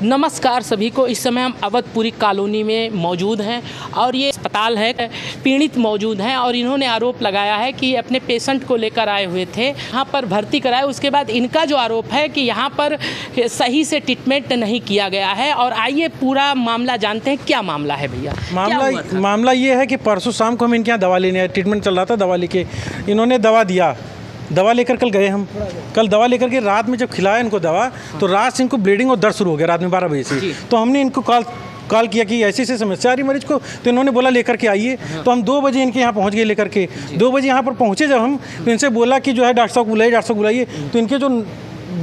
नमस्कार सभी को। इस समय हम अवधपुरी कॉलोनी में मौजूद हैं और ये अस्पताल है, पीड़ित मौजूद हैं और इन्होंने आरोप लगाया है कि अपने पेशेंट को लेकर आए हुए थे, यहाँ पर भर्ती कराए। उसके बाद इनका जो आरोप है कि यहाँ पर सही से ट्रीटमेंट नहीं किया गया है। और आइए पूरा मामला जानते हैं। क्या मामला है भैया? मामला ये है कि परसों शाम को हम इनके यहाँ दवा लेने आए, ट्रीटमेंट चल रहा था, दवा लेके इन्होंने दवा दिया। दवा लेकर कल गए हम, कल दवा लेकर के रात में जब खिलाया इनको दवा, तो रात से इनको ब्लीडिंग और दर्द शुरू हो गया रात में 12 बजे से। तो हमने इनको कॉल किया कि ऐसी समस्या आ रही मरीज को, तो इन्होंने बोला लेकर के आइए। तो हम 2 बजे इनके यहाँ पहुँच गए लेकर के। 2 बजे यहाँ पर पहुँचे जब हम, तो इनसे बोला कि जो है डॉक्टर साहब बुलाइए। तो इनके जो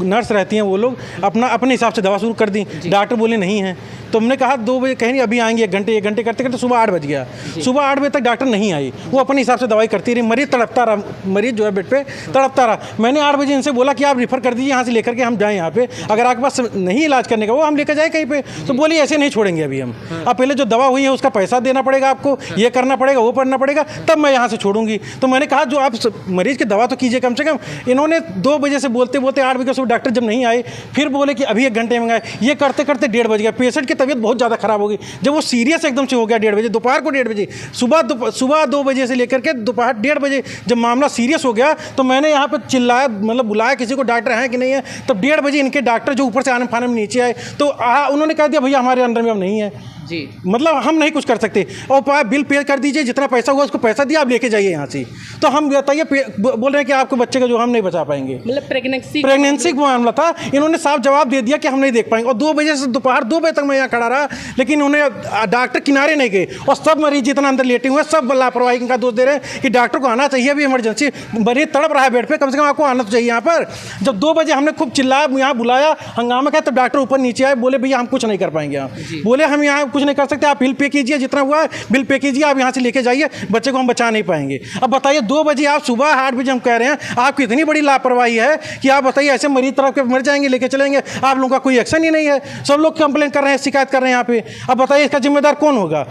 नर्स रहती हैं वो लोग अपने हिसाब से दवा शुरू कर दी। डॉक्टर बोले नहीं है। तो हमने कहा 2 बजे कहीं नहीं, अभी आएंगे, 1 घंटे करते करते सुबह 8 बज गया। सुबह 8 बजे तक डॉक्टर नहीं आई, वो अपने हिसाब से दवाई करती रही। मरीज तड़पता रहा, मरीज जो है बेड पे तड़पता रहा। मैंने 8 बजे इनसे बोला कि आप रिफ़र कर दीजिए यहाँ से लेकर के हम जाएँ यहाँ पे, अगर आपके पास नहीं इलाज करने का वो हम लेकर जाए कहीं पे। तो बोलिए ऐसे नहीं छोड़ेंगे अभी हम, अब पहले जो दवा हुई है उसका पैसा देना पड़ेगा आपको, ये करना पड़ेगा, वो करना पड़ेगा, तब मैं यहाँ से छोड़ूंगी। तो मैंने कहा जो आप मरीज़ की दवा तो कीजिए कम से कम। इन्होंने 2 बजे से बोलते 8 बजे सुबह डॉक्टर जब नहीं आए, फिर बोले कि अभी 1 घंटे में आए। ये करते करते 1:30 बज गया। पेशेंट की तबीयत बहुत ज़्यादा खराब होगी। जब वो सीरियस एकदम से हो गया 1:30 बजे, दोपहर को 1:30 बजे, सुबह 2 बजे से लेकर के दोपहर 1:30 बजे जब मामला सीरियस हो गया, तो मैंने यहाँ पर चिल्लाया, मतलब बुलाया किसी को, डॉक्टर हैं कि नहीं है। तब 1:30 बजे इनके डॉक्टर जो ऊपर से आने फाने में नीचे आए, तो उन्होंने कह दिया भैया हमारे अंडर में अब नहीं है जी, मतलब हम नहीं कुछ कर सकते, और बिल पे कर दीजिए, जितना पैसा हुआ उसको पैसा दिया, आप लेके जाइए यहाँ से। तो हम बताइए बोल रहे हैं कि आपके बच्चे का जो हम नहीं बचा पाएंगे, मतलब प्रेगनेंसी का मामला था। इन्होंने साफ जवाब दे दिया कि हम नहीं देख पाएंगे। और 2 बजे से दोपहर 2 बजे तक मैं यहाँ खड़ा रहा, लेकिन उन्हें डॉक्टर किनारे नहीं गए। और सब मरीज जितना अंदर लेटे हुए हैं सब लापरवाही का दोष दे रहे हैं कि डॉक्टर को आना चाहिए, अभी इमरजेंसी, मरीज तड़प रहा है बेड पे, कम से कम आपको आना तो चाहिए यहाँ पर। जब 2 बजे हमने खूब चिल्लाया, यहाँ बुलाया, हंगामा किया, तब डॉक्टर ऊपर नीचे आए, बोले भैया हम कुछ नहीं कर पाएंगे। आप बोले हम यहाँ कुछ नहीं कर सकते, आप बिल पे कीजिए, जितना हुआ है बिल पे कीजिए, आप यहाँ से लेके जाइए, बच्चे को हम बचा नहीं पाएंगे। अब बताइए 2 बजे आप, सुबह 8 बजे हम कह रहे हैं, आपकी इतनी बड़ी लापरवाही है कि आप बताइए ऐसे मरीज तरफ के मर जाएंगे, लेके चलेंगे, आप लोगों का कोई एक्शन ही नहीं है। सब लोग कंप्लेंट कर रहे हैं, शिकायत कर रहे हैं यहाँ पे। अब बताइए इसका जिम्मेदार कौन होगा?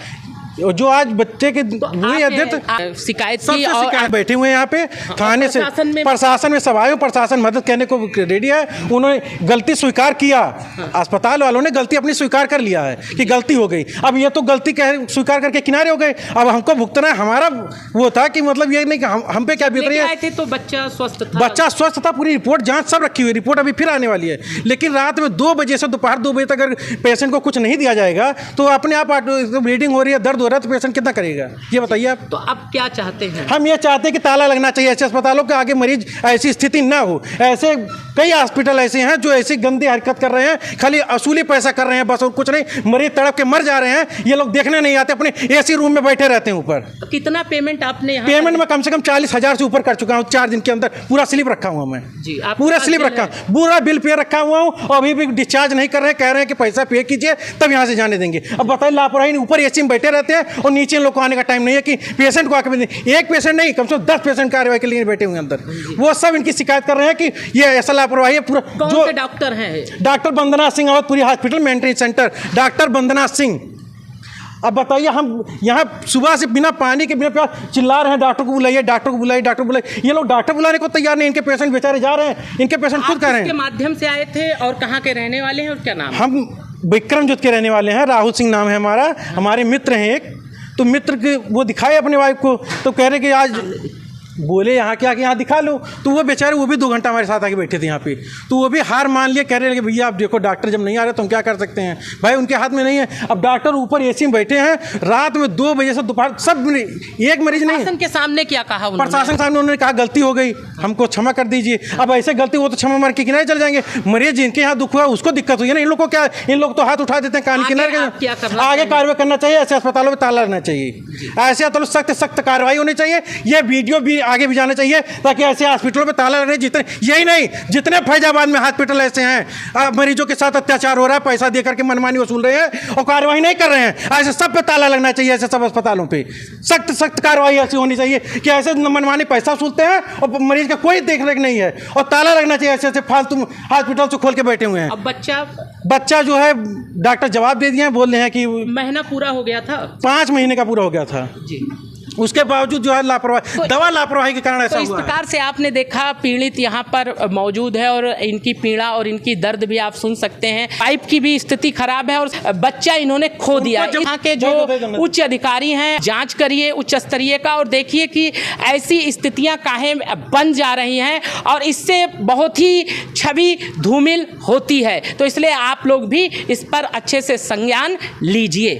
जो आज बच्चे के शिकायत की और बैठे हुए हैं यहाँ पे थाने से, प्रशासन में सब आए, प्रशासन मदद करने को रेडी है। उन्होंने गलती स्वीकार किया, अस्पताल वालों ने गलती अपनी स्वीकार कर लिया है कि गलती हो गई। अब ये तो गलती स्वीकार करके किनारे हो गए, अब हमको भुगतना है। हमारा वो था कि मतलब ये नहीं कि हम पे क्या बीत रही है। तो बच्चा स्वस्थ था, पूरी रिपोर्ट जाँच सब रखी हुई, रिपोर्ट अभी फिर आने वाली है। लेकिन रात में 2 बजे से दोपहर 2 बजे तक अगर पेशेंट को कुछ नहीं दिया जाएगा तो अपने आप ब्लीडिंग हो रही है, दर्द हो रहा है, तो पेशेंट कितना करेगा ये बताइए आप। तो अब क्या चाहते हैं? हम ये चाहते हैं कि ताला लगना चाहिए ऐसे अस्पतालों के आगे, मरीज ऐसी स्थिति ना हो। ऐसे कई हॉस्पिटल ऐसे हैं जो ऐसी गंदी हरकत कर रहे हैं, खाली असूली पैसा कर रहे हैं बस, और कुछ नहीं। मरीज तड़प के मर जा रहे हैं, ये लोग देखने नहीं आते, अपने एसी रूम में बैठे रहते हैं ऊपर। तो कितना पेमेंट आपने यहाँ? पेमेंट में कम से कम 40,000 से ऊपर कर चुका हूँ 4 दिन के अंदर। पूरा स्लिप रखा हुआ मैं जी, पूरा स्लिप रखा, पूरा बिल पे रखा हुआ हूँ, और अभी भी डिस्चार्ज नहीं कर रहे हैं। कह रहे हैं कि पैसा पे कीजिए तब यहाँ से जाने देंगे। अब बताइए लापरवाही, ऊपर एसी में बैठे रहते हैं और नीचे लोग को आने का टाइम नहीं है कि पेशेंट को आके, एक पेशेंट नहीं, कम से कम 10 पेशेंट कार्रवाई के लिए बैठे हुए अंदर। वो सब इनकी शिकायत कर रहे हैं कि ये ऐसा लापरवाही है पूरा। कौन से डॉक्टर हैं? Doctor Vandana Singh, Awadhpuri hospital maintenance centre, doctor Vandana Singh. अब बताइए हम यहाँ सुबह से बिना पानी के, बिना प्यास चिल्ला रहे हैं, डॉक्टर को बुलाइए, डॉक्टर को बुलाइए, डॉक्टर बुलाइए। ये लोग डॉक्टर बुलाने को तैयार नहीं, इनके पेशेंट बेचारे जा रहे हैं, इनके पेशेंट खुद कह रहे हैं। के माध्यम से आए थे और कहाँ के रहने वाले हैं और क्या नाम? हम विक्रमजुत के रहने वाले हैं, राहुल सिंह नाम है हमारा, हमारे मित्र हैं एक। तो मित्र के वो दिखाए अपने वाइफ को, तो कह रहे कि आज बोले यहाँ क्या कि यहाँ दिखा लो। तो वो बेचारे वो भी 2 घंटा हमारे साथ आके बैठे थे यहाँ पे। तो वो भी हार मान लिए, कह रहे कि भैया आप देखो डॉक्टर जब नहीं आ रहे तो हम क्या कर सकते हैं, भाई उनके हाथ में नहीं है। अब डॉक्टर ऊपर एसी में बैठे हैं, रात में 2 बजे से दोपहर, सब एक मरीज नहीं। प्रशासन के सामने क्या कहा? प्रशासन के सामने उन्होंने कहा गलती हो गई, हमको क्षमा कर दीजिए। अब ऐसे गलती हो तो क्षमा मार के किनारे चल जाएंगे। मरीज जिनके यहाँ दुख हुआ उसको दिक्कत हुई है ना, इन लोग को क्या, इन लोग तो हाथ उठा देते हैं कान किनारे। आगे कार्रवाई करना चाहिए, ऐसे अस्पतालों में ताला लगना चाहिए, ऐसे अस्पतालों सख्त कार्रवाई होनी चाहिए। ये वीडियो भी आगे भी जाना चाहिए ताकि ऐसे हॉस्पिटलों में ताला लगे। जितने, यही नहीं, जितने फैजाबाद में हॉस्पिटल ऐसे हैं, मरीजों के साथ अत्याचार हो रहा है, पैसा देकर के मनमानी वसूल रहे हैं और कार्रवाई नहीं कर रहे हैं, ऐसे सब पे ताला लगना चाहिए। ऐसे सब अस्पतालों पे सख्त कार्रवाई ऐसी होनी चाहिए कि ऐसे मनमानी पैसा वसूलते हैं और मरीज का कोई देख रेख नहीं है, और ताला लगना चाहिए। ऐसे फालतू हॉस्पिटल से खोल के बैठे हुए हैं। अब बच्चा जो है डॉक्टर जवाब दे दिए हैं, बोल रहे हैं कि महीना पूरा हो गया था, 5 महीने का पूरा हो गया था जी। उसके बावजूद जो है लापरवाही, दवा लापरवाही के कारण ऐसा तो इस हुआ है। प्रकार से आपने देखा पीड़ित यहाँ पर मौजूद है और इनकी पीड़ा और इनकी दर्द भी आप सुन सकते हैं। पाइप की भी स्थिति खराब है और बच्चा इन्होंने खो दिया। यहाँ के जो उच्च अधिकारी हैं, जांच करिए उच्च स्तरीय का और देखिए कि ऐसी स्थितियां काहे बन जा रही हैं और इससे बहुत ही छवि धूमिल होती है। तो इसलिए आप लोग भी इस पर अच्छे से संज्ञान लीजिए।